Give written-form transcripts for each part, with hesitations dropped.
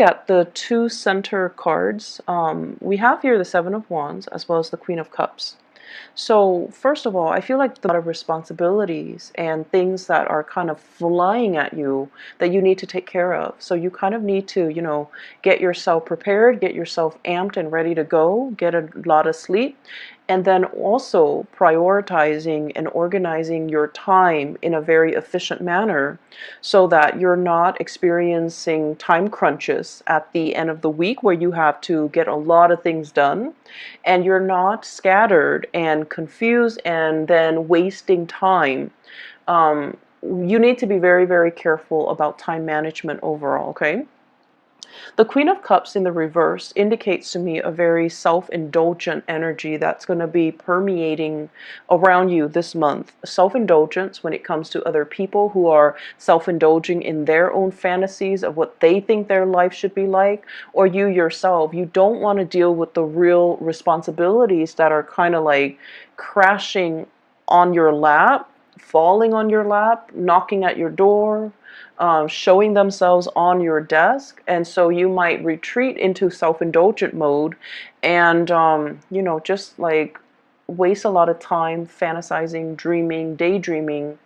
look at the two center cards, we have here the Seven of Wands as well as the Queen of Cups. So first of all, I feel like a lot of responsibilities and things that are kind of flying at you that you need to take care of. So you kind of need to, get yourself prepared, get yourself amped and ready to go, get a lot of sleep, and then also prioritizing and organizing your time in a very efficient manner so that you're not experiencing time crunches at the end of the week where you have to get a lot of things done and you're not scattered and confused and then wasting time. You need to be very, very careful about time management overall, okay? The Queen of Cups in the reverse indicates to me a very self-indulgent energy that's going to be permeating around you this month. Self-indulgence when it comes to other people who are self-indulging in their own fantasies of what they think their life should be like, or you yourself. You don't want to deal with the real responsibilities that are kind of like crashing on your lap, falling on your lap, knocking at your door, showing themselves on your desk. And so you might retreat into self-indulgent mode and, just like waste a lot of time fantasizing, dreaming, daydreaming,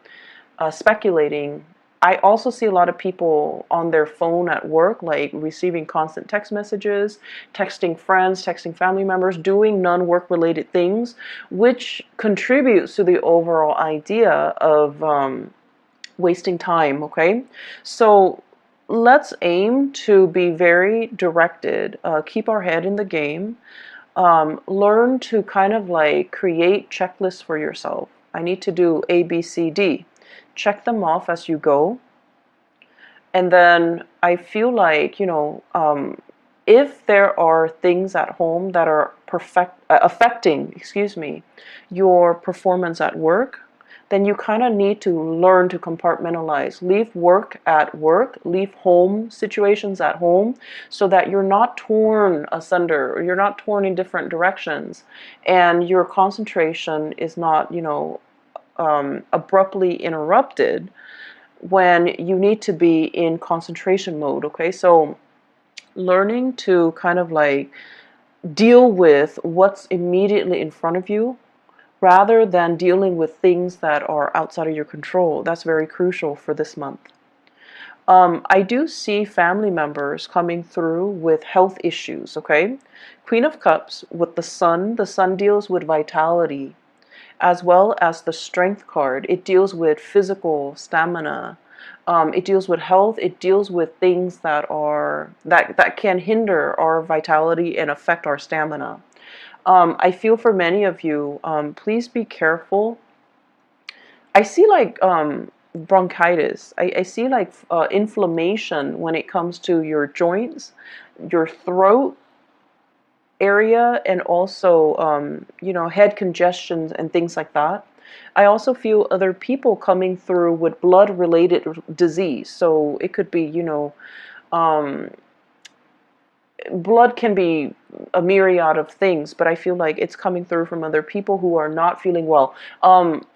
speculating. I also see a lot of people on their phone at work, like receiving constant text messages, texting friends, texting family members, doing non-work related things, which contributes to the overall idea of wasting time, okay? So let's aim to be very directed, keep our head in the game, learn to kind of like create checklists for yourself. I need to do A, B, C, D. Check them off as you go. And then I feel like, if there are things at home that are affecting, your performance at work, then you kind of need to learn to compartmentalize. Leave work at work, leave home situations at home, so that you're not torn asunder, or you're not torn in different directions, and your concentration is not, abruptly interrupted when you need to be in concentration mode, okay? So learning to kind of like deal with what's immediately in front of you rather than dealing with things that are outside of your control. That's very crucial for this month. I do see family members coming through with health issues, okay? Queen of Cups with the Sun. The Sun deals with vitality, as well as the Strength card. It deals with physical stamina. It deals with health. It deals with things that can hinder our vitality and affect our stamina. I feel for many of you, please be careful. I see like bronchitis. I see like inflammation when it comes to your joints, your throat area, and also, head congestions and things like that. I also feel other people coming through with blood-related disease. So it could be, blood can be a myriad of things, but I feel like it's coming through from other people who are not feeling well.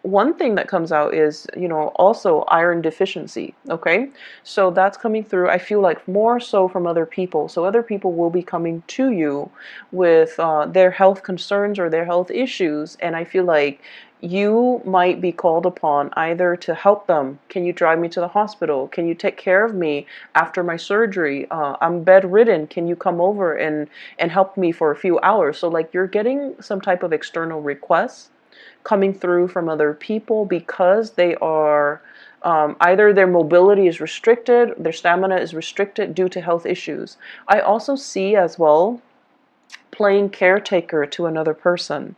One thing that comes out is, also iron deficiency, okay? So that's coming through, I feel like, more so from other people. So other people will be coming to you with their health concerns or their health issues, and I feel like you might be called upon either to help them. Can you drive me to the hospital? Can you take care of me after my surgery? I'm bedridden. Can you come over and help me for a few hours? So like you're getting some type of external requests coming through from other people because they are either their mobility is restricted, their stamina is restricted due to health issues. I also see as well playing caretaker to another person.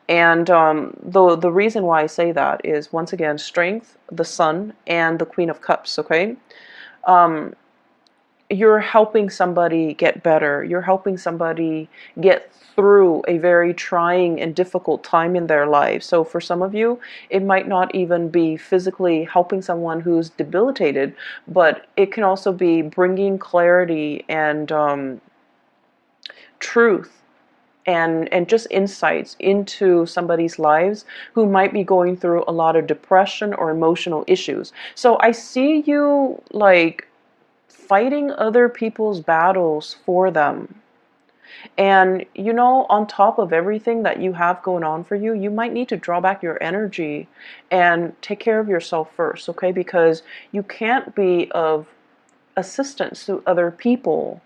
And the reason why I say that is, once again, Strength, the Sun, and the Queen of Cups, okay? You're helping somebody get better. You're helping somebody get through a very trying and difficult time in their life. So for some of you, it might not even be physically helping someone who's debilitated, but it can also be bringing clarity and truth and just insights into somebody's lives who might be going through a lot of depression or emotional issues. So I see you like fighting other people's battles for them. And, you know, on top of everything that you have going on for you, you might need to draw back your energy and take care of yourself first, okay? Because you can't be of assistance to other people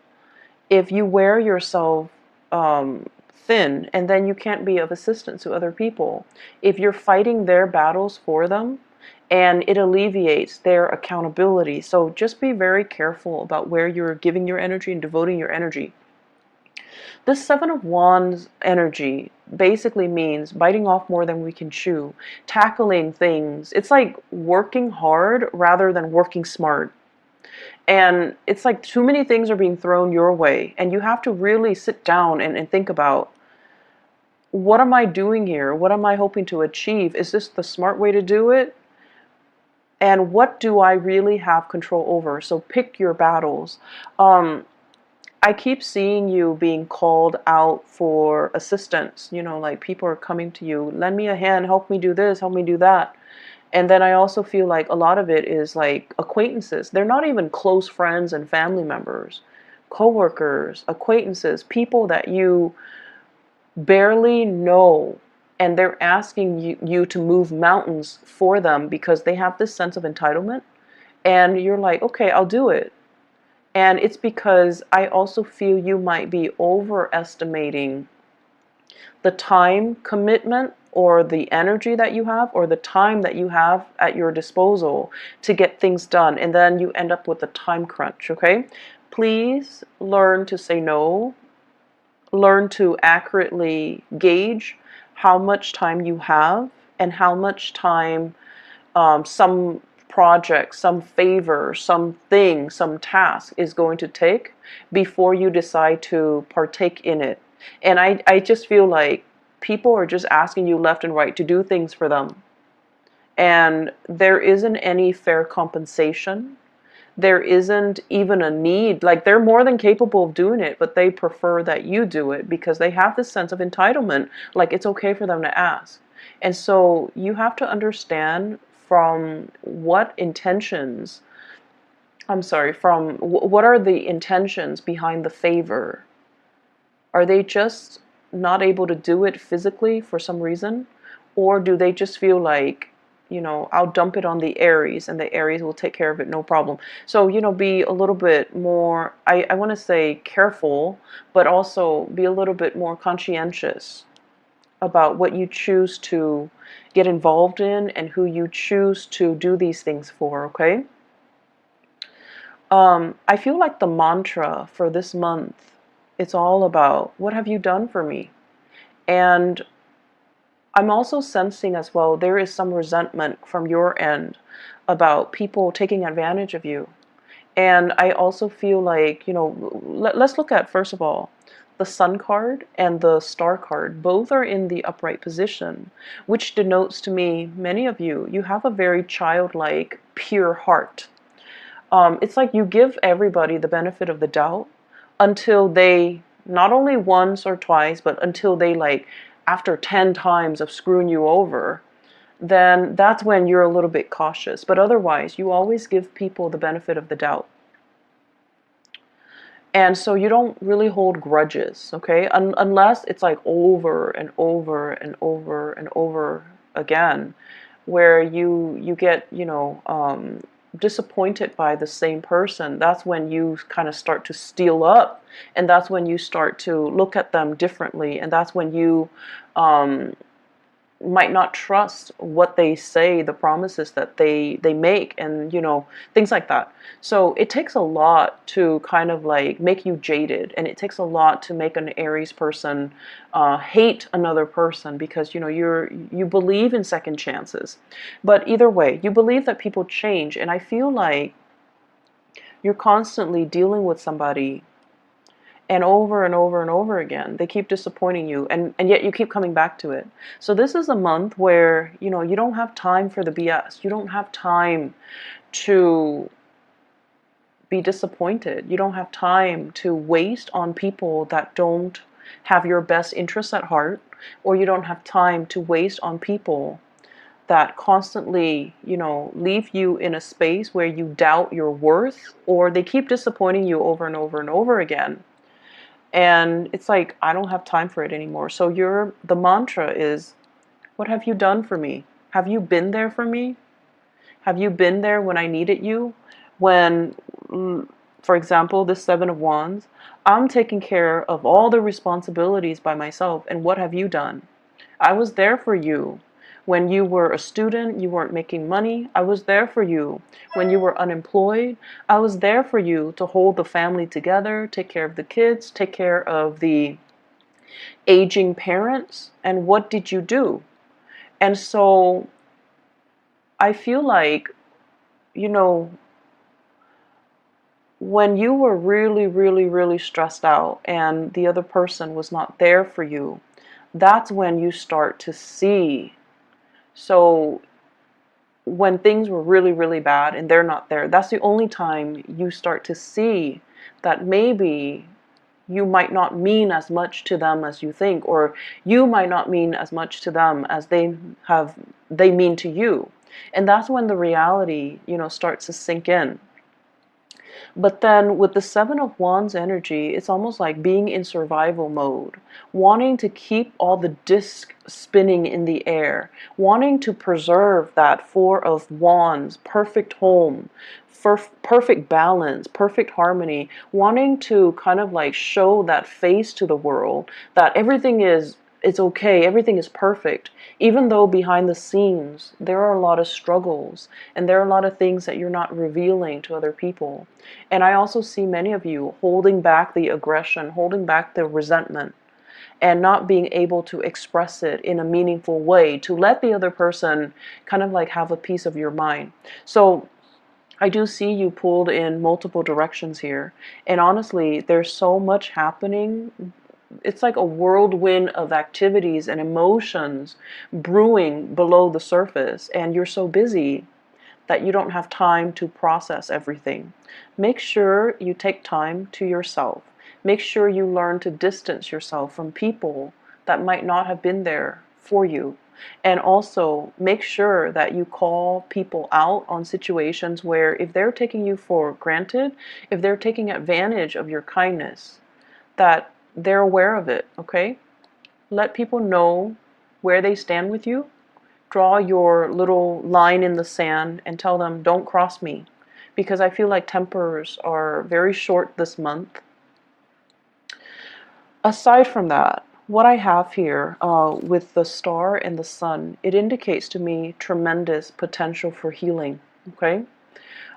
if you wear yourself thin, and then you can't be of assistance to other people if you're fighting their battles for them, and it alleviates their accountability. So just be very careful about where you're giving your energy and devoting your energy. This Seven of Wands energy basically means biting off more than we can chew, tackling things. It's like working hard rather than working smart. And it's like too many things are being thrown your way, and you have to really sit down and think about, what am I doing here? What am I hoping to achieve? Is this the smart way to do it? And what do I really have control over? So pick your battles. I keep seeing you being called out for assistance. You know, like people are coming to you, lend me a hand, help me do this, help me do that. And then I also feel like a lot of it is like acquaintances. They're not even close friends and family members, coworkers, acquaintances, people that you barely know. And they're asking you to move mountains for them because they have this sense of entitlement. And you're like, okay, I'll do it. And it's because I also feel you might be overestimating the time commitment or the energy that you have or the time that you have at your disposal to get things done. And then you end up with a time crunch, okay? Please learn to say no. Learn to accurately gauge how much time you have and how much time some project, some favor, something, some task is going to take before you decide to partake in it. And I just feel like people are just asking you left and right to do things for them. And there isn't any fair compensation. There isn't even a need. Like, they're more than capable of doing it, but they prefer that you do it because they have this sense of entitlement. Like, it's okay for them to ask. And so you have to understand from what intentions, what are the intentions behind the favor? Are they just not able to do it physically for some reason? Or do they just feel like, you know, I'll dump it on the Aries and the Aries will take care of it, no problem. So, you know, be a little bit more, I want to say careful, but also be a little bit more conscientious about what you choose to get involved in and who you choose to do these things for, okay? I feel like the mantra for this month, it's all about, what have you done for me? And I'm also sensing as well, there is some resentment from your end about people taking advantage of you. And I also feel like, you know, let's look at, first of all, the Sun card and the Star card. Both are in the upright position, which denotes to me, many of you, you have a very childlike, pure heart. It's like you give everybody the benefit of the doubt until they, not only once or twice, but until they, like, after 10 times of screwing you over, then that's when you're a little bit cautious. But otherwise, you always give people the benefit of the doubt. And so you don't really hold grudges, okay? Unless it's like over and over and over and over again, where you get, you know, disappointed by the same person. That's when you kind of start to steel up, and that's when you start to look at them differently, and that's when you might not trust what they say, the promises that they make, and, you know, things like that. So it takes a lot to kind of like make you jaded, and it takes a lot to make an Aries person hate another person, because, you know, you believe in second chances. But either way, you believe that people change, and I feel like you're constantly dealing with somebody, and over and over and over again they keep disappointing you, and yet you keep coming back to it. So this is a month where, you know, you don't have time for the BS. You don't have time to be disappointed. You don't have time to waste on people that don't have your best interests at heart, or you don't have time to waste on people that constantly, leave you in a space where you doubt your worth, or they keep disappointing you over and over and over again. And it's like, I don't have time for it anymore. So the mantra is, what have you done for me? Have you been there for me? Have you been there when I needed you? When, for example, this Seven of Wands, I'm taking care of all the responsibilities by myself. And what have you done? I was there for you. When you were a student, you weren't making money. I was there for you. When you were unemployed, I was there for you to hold the family together, take care of the kids, take care of the aging parents. And what did you do? And so I feel like, you know, when you were really, really, really stressed out and the other person was not there for you, that's when you start to see. So when things were really, really bad and they're not there, that's the only time you start to see that maybe you might not mean as much to them as you think, or you might not mean as much to them as they mean to you. And that's when the reality, starts to sink in. But then with the Seven of Wands energy, it's almost like being in survival mode, wanting to keep all the discs spinning in the air, wanting to preserve that Four of Wands, perfect home, perfect balance, perfect harmony, wanting to kind of like show that face to the world that everything is it's okay, everything is perfect, even though behind the scenes there are a lot of struggles and there are a lot of things that you're not revealing to other people. And I also see many of you holding back the aggression, holding back the resentment, and not being able to express it in a meaningful way to let the other person kind of like have a piece of your mind. So I do see you pulled in multiple directions here. And honestly, there's so much happening. It's like a whirlwind of activities and emotions brewing below the surface, and you're so busy that you don't have time to process everything. Make sure you take time to yourself. Make sure you learn to distance yourself from people that might not have been there for you. And also make sure that you call people out on situations where if they're taking you for granted, if they're taking advantage of your kindness, that they're aware of it, okay? Let people know where they stand with you. Draw your little line in the sand and tell them, don't cross me. Because I feel like tempers are very short this month. Aside from that, what I have here with the star and the sun, it indicates to me tremendous potential for healing, okay?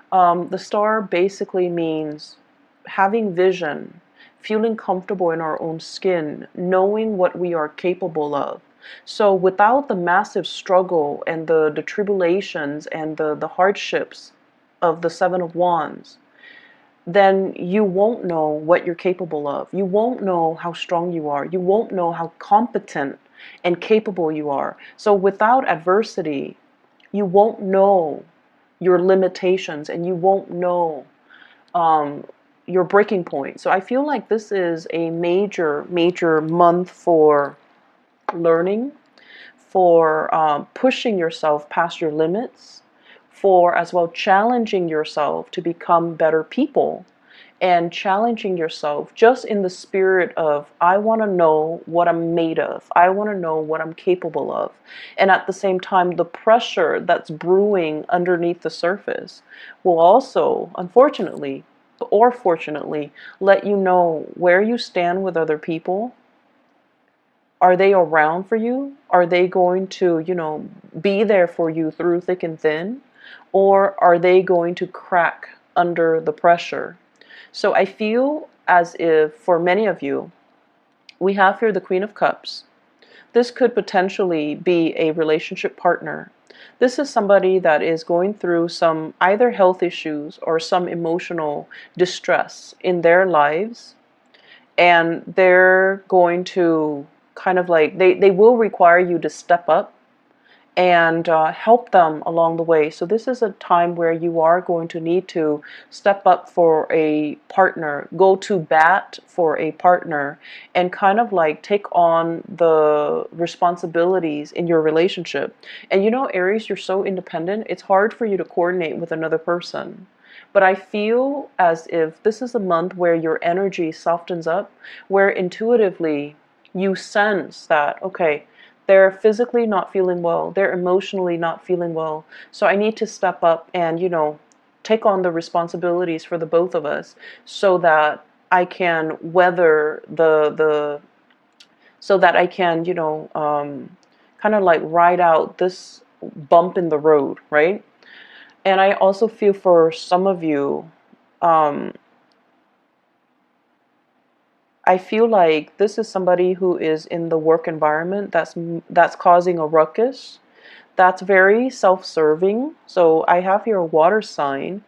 The star basically means having vision, feeling comfortable in our own skin, knowing what we are capable of. So without the massive struggle and the tribulations and the hardships of the Seven of Wands, then you won't know what you're capable of. You won't know how strong you are. You won't know how competent and capable you are. So without adversity, you won't know your limitations and you won't know your breaking point. So I feel like this is a major, major month for learning, for pushing yourself past your limits, for as well challenging yourself to become better people, and challenging yourself just in the spirit of, I want to know what I'm made of. I want to know what I'm capable of. And at the same time, the pressure that's brewing underneath the surface will also, unfortunately, or fortunately, let you know where you stand with other people. Are they around for you? Are they going to, be there for you through thick and thin? Or are they going to crack under the pressure? So I feel as if for many of you, we have here the Queen of Cups. This could potentially be a relationship partner. This is somebody that is going through some either health issues or some emotional distress in their lives. And they're going to kind of like, they will require you to step up and help them along the way. So this is a time where you are going to need to step up for a partner, go to bat for a partner, and kind of like take on the responsibilities in your relationship. And you know, Aries, you're so independent, it's hard for you to coordinate with another person. But I feel as if this is a month where your energy softens up, where intuitively you sense that, okay, they're physically not feeling well, they're emotionally not feeling well. So I need to step up and, you know, take on the responsibilities for the both of us so that I can weather so that I can, you know, kind of like ride out this bump in the road, right? And I also feel for some of you, um, I feel like this is somebody who is in the work environment that's causing a ruckus. That's very self-serving. So I have here a water sign,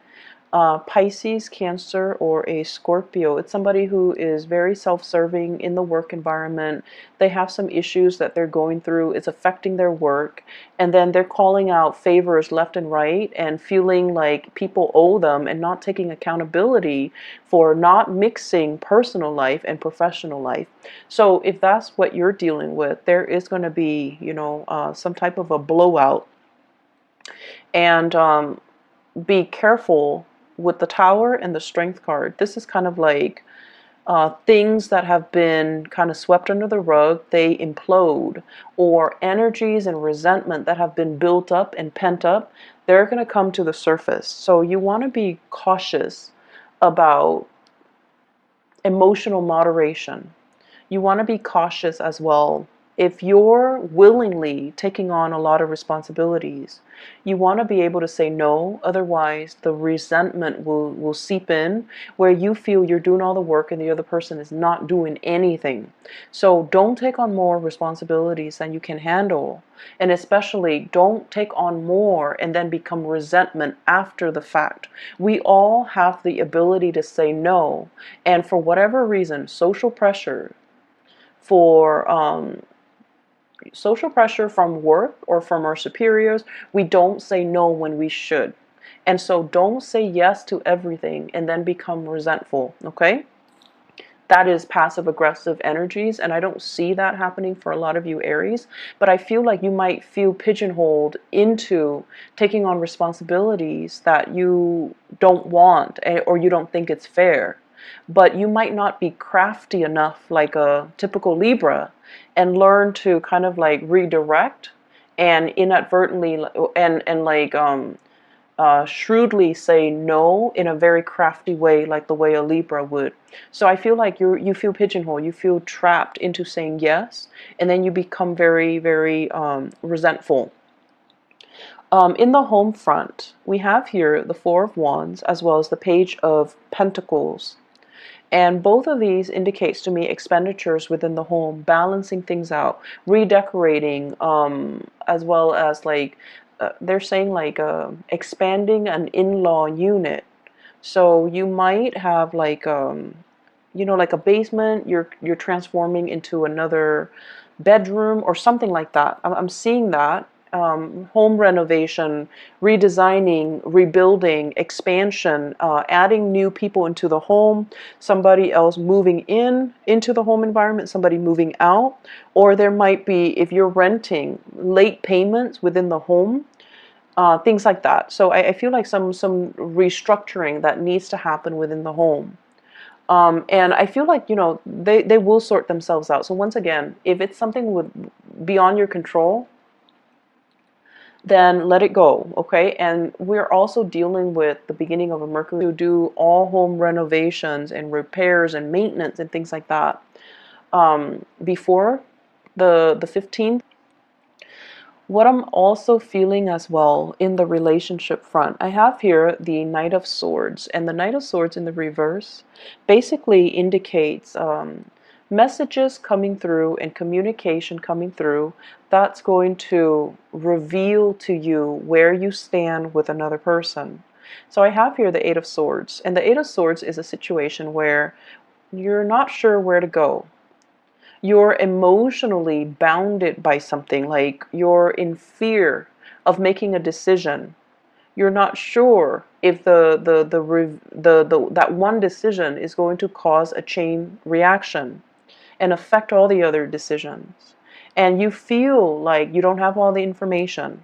Pisces, Cancer, or a Scorpio. It's somebody who is very self-serving in the work environment. They have some issues that they're going through. It's affecting their work. And then they're calling out favors left and right and feeling like people owe them and not taking accountability for not mixing personal life and professional life. So if that's what you're dealing with, there is going to be, you know, some type of a blowout. And be careful with the Tower and the Strength card. This is kind of like things that have been kind of swept under the rug, they implode, or energies and resentment that have been built up and pent up, they're going to come to the surface. So you want to be cautious about emotional moderation. You want to be cautious as well. If you're willingly taking on a lot of responsibilities, you want to be able to say no. Otherwise, the resentment will seep in where you feel you're doing all the work and the other person is not doing anything. So don't take on more responsibilities than you can handle. And especially don't take on more and then become resentment after the fact. We all have the ability to say no. And for whatever reason, for social pressure from work or from our superiors, we don't say no when we should. And so don't say yes to everything and then become resentful, okay? That is passive aggressive energies, and I don't see that happening for a lot of you Aries, but I feel like you might feel pigeonholed into taking on responsibilities that you don't want or you don't think it's fair. But you might not be crafty enough like a typical Libra and learn to kind of like redirect and inadvertently and like shrewdly say no in a very crafty way, like the way a Libra would. So I feel like you feel pigeonholed, you feel trapped into saying yes, and then you become very, very resentful. In the home front, we have here the Four of Wands as well as the Page of Pentacles. And both of these indicates to me expenditures within the home, balancing things out, redecorating, as well as like they're saying like expanding an in-law unit. So you might have like you know, like a basement you're transforming into another bedroom or something like that. I'm seeing that. Home renovation, redesigning, rebuilding, expansion, adding new people into the home, somebody else moving into the home environment, somebody moving out, or there might be, if you're renting, late payments within the home, things like that. So I feel like some restructuring that needs to happen within the home. And I feel like, you know, they will sort themselves out. So once again, if it's something beyond your control, then let it go, okay? And we're also dealing with the beginning of a Mercury to do all home renovations and repairs and maintenance and things like that before the 15th. What I'm also feeling as well in the relationship front, I have here the Knight of Swords, and the Knight of Swords in the reverse basically indicates messages coming through and communication coming through that's going to reveal to you where you stand with another person. So I have here the Eight of Swords, and the Eight of Swords is a situation where you're not sure where to go. You're emotionally bounded by something, like you're in fear of making a decision. You're not sure if that one decision is going to cause a chain reaction and affect all the other decisions. And you feel like you don't have all the information.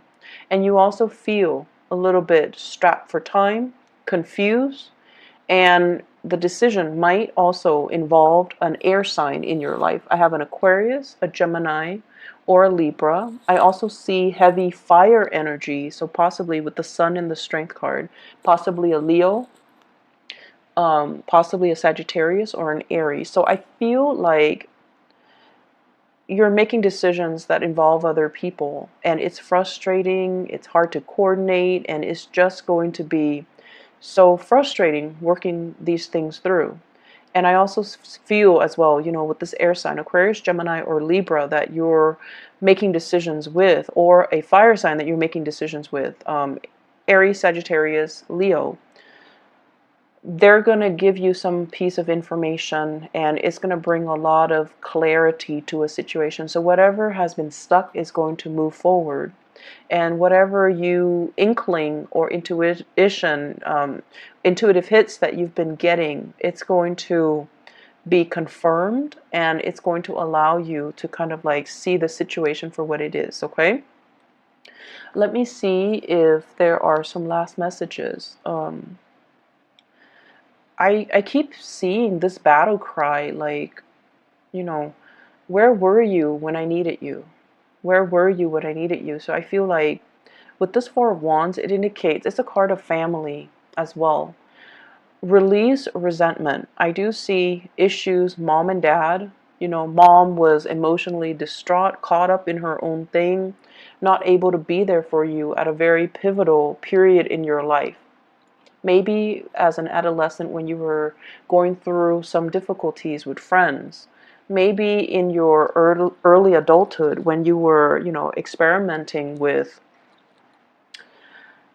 And you also feel a little bit strapped for time, confused, and the decision might also involve an air sign in your life. I have an Aquarius, a Gemini, or a Libra. I also see heavy fire energy, so possibly with the Sun in the Strength card, possibly a Leo, possibly a Sagittarius, or an Aries. So I feel like you're making decisions that involve other people, and it's frustrating, it's hard to coordinate, and it's just going to be so frustrating working these things through. And I also feel as well, you know, with this air sign, Aquarius, Gemini, or Libra, that you're making decisions with, or a fire sign that you're making decisions with, Aries, Sagittarius, Leo, they're going to give you some piece of information, and it's going to bring a lot of clarity to a situation. So whatever has been stuck is going to move forward. And whatever you inkling or intuition, intuitive hits that you've been getting, it's going to be confirmed, and it's going to allow you to kind of like see the situation for what it is, okay? Let me see if there are some last messages. I keep seeing this battle cry, like, you know, where were you when I needed you? Where were you when I needed you? So I feel like with this Four of Wands, it indicates it's a card of family as well. Release resentment. I do see issues, mom and dad. You know, mom was emotionally distraught, caught up in her own thing, not able to be there for you at a very pivotal period in your life. Maybe as an adolescent when you were going through some difficulties with friends. Maybe in your early adulthood when you were, you know, experimenting with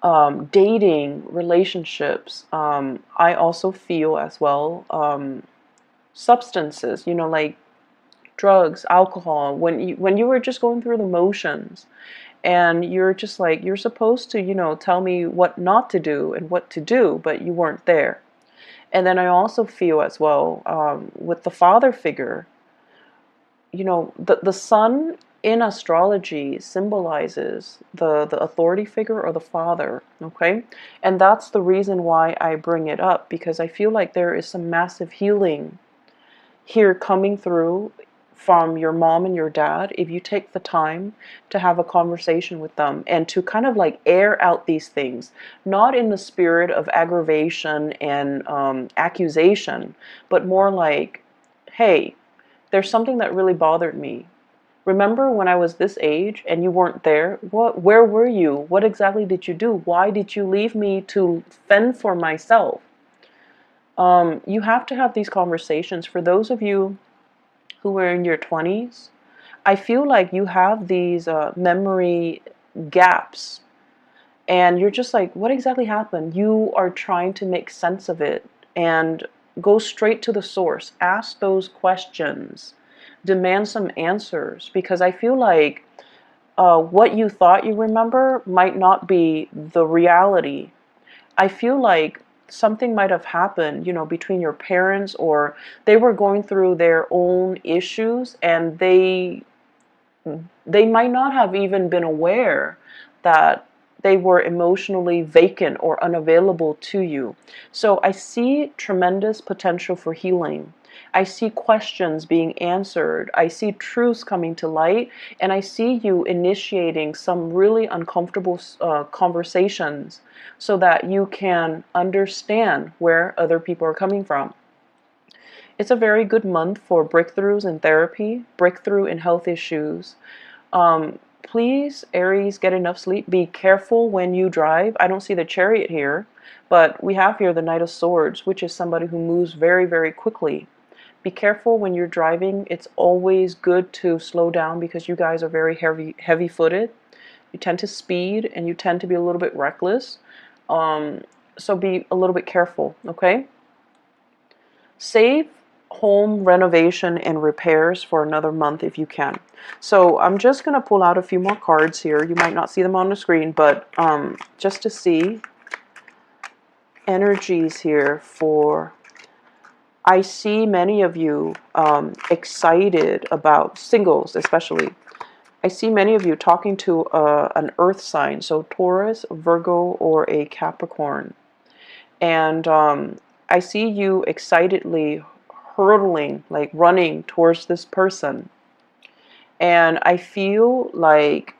dating, relationships. I also feel as well substances, you know, like drugs, alcohol. When you were just going through the motions, and you're just like, you're supposed to, you know, tell me what not to do and what to do, but you weren't there. And then I also feel as well with the father figure, you know, the sun in astrology symbolizes the authority figure or the father, okay? And that's the reason why I bring it up, because I feel like there is some massive healing here coming through from your mom and your dad if you take the time to have a conversation with them and to kind of like air out these things, not in the spirit of aggravation and accusation, but more like, hey, there's something that really bothered me. Remember when I was this age and you weren't there? Where were you? What exactly did you do? Why did you leave me to fend for myself? You have to have these conversations. For those of you who were in your 20s, I feel like you have these memory gaps, and you're just like, what exactly happened? You are trying to make sense of it and go straight to the source. Ask those questions. Demand some answers, because I feel like what you thought you remember might not be the reality. I feel like something might have happened, you know, between your parents, or they were going through their own issues, and they might not have even been aware that they were emotionally vacant or unavailable to you. So I see tremendous potential for healing. I see questions being answered. I see truths coming to light. And I see you initiating some really uncomfortable conversations so that you can understand where other people are coming from. It's a very good month for breakthroughs in therapy, breakthrough in health issues. Please, Aries, get enough sleep. Be careful when you drive. I don't see the Chariot here, but we have here the Knight of Swords, which is somebody who moves very, very quickly. Be careful when you're driving. It's always good to slow down because you guys are very heavy-footed. You tend to speed and you tend to be a little bit reckless. So be a little bit careful, okay? Save home renovation and repairs for another month if you can. So I'm just going to pull out a few more cards here. You might not see them on the screen, but just to see energies here for, I see many of you excited about singles, especially. I see many of you talking to an earth sign, so Taurus, Virgo, or a Capricorn. And I see you excitedly hurtling, like running towards this person. And I feel like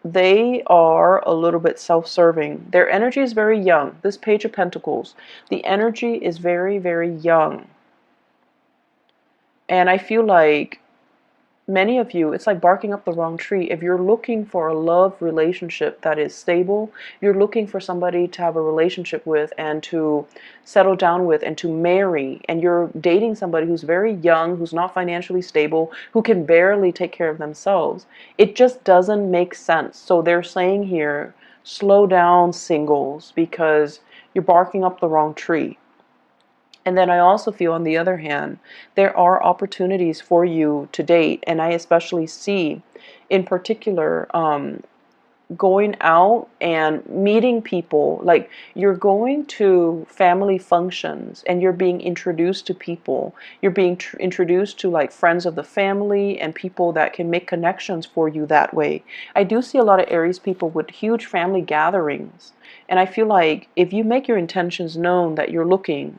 they are a little bit self-serving. Their energy is very young. This Page of Pentacles, the energy is very, very young. And I feel like many of you, it's like barking up the wrong tree. If you're looking for a love relationship that is stable, you're looking for somebody to have a relationship with and to settle down with and to marry, and you're dating somebody who's very young, who's not financially stable, who can barely take care of themselves, it just doesn't make sense. So they're saying here, slow down, singles, because you're barking up the wrong tree. And then I also feel, on the other hand, there are opportunities for you to date. And I especially see, in particular, going out and meeting people. Like, you're going to family functions and you're being introduced to people. You're being introduced to like friends of the family and people that can make connections for you that way. I do see a lot of Aries people with huge family gatherings. And I feel like if you make your intentions known that you're looking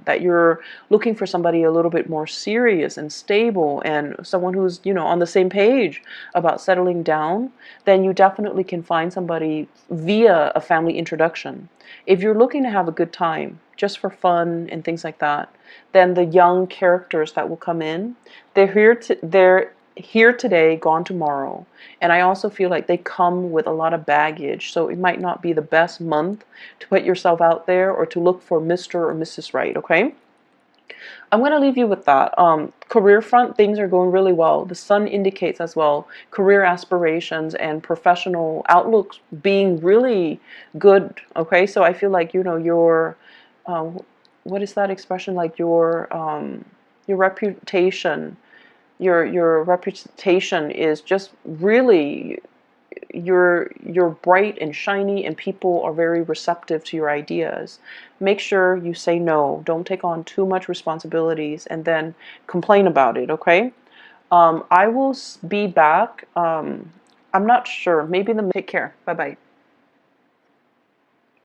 for somebody a little bit more serious and stable and someone who's, on the same page about settling down, then you definitely can find somebody via a family introduction. If you're looking to have a good time, just for fun and things like that, then the young characters that will come in, they're here today, gone tomorrow. And I also feel like they come with a lot of baggage. So it might not be the best month to put yourself out there or to look for Mr. or Mrs. Right, okay? I'm going to leave you with that. Career front, things are going really well. The sun indicates as well career aspirations and professional outlooks being really good, okay? So I feel like, your, what is that expression? Like your reputation, your reputation is just really, you're bright and shiny and people are very receptive to your ideas. Make sure you say no. Don't take on too much responsibilities and then complain about it, okay? I will be back. I'm not sure. Maybe take care. Bye-bye.